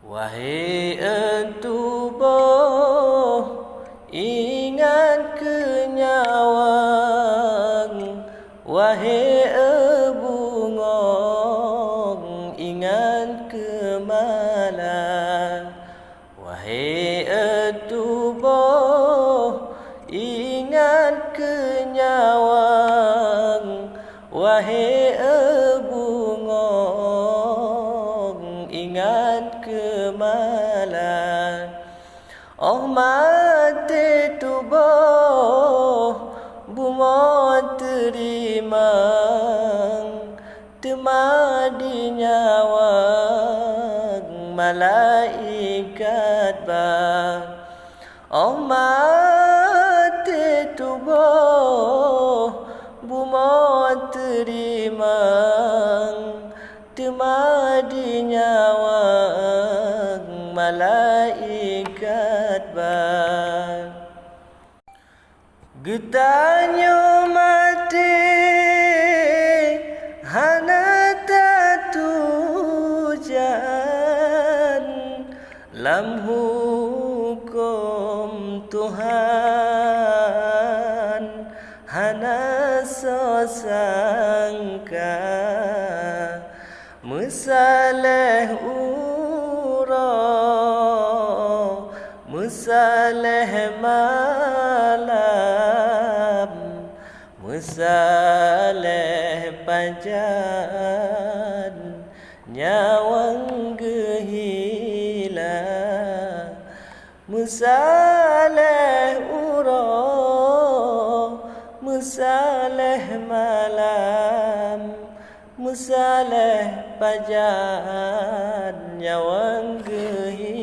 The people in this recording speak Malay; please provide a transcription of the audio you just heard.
Wahai entubuh, ingat kenyawang. Wahai ebungong, ingat kemalan. Wahai entubuh, ingat kenyawang. Wahai ebungong, ingat kemalan. Oh mati tubuh bunga terimang, temadi nyawang malaikat bang. Oh mati tubuh bunga terimang, temadi nyawang malaikat bang. Getanyo mati hana tatujan, lam hukum Tuhan hana sosangka. Musaleh uro, musaleh malam, musaleh panjan, nyawang gehila. Musaleh uro, musaleh malam, musaleh panjan, nyawang gehila.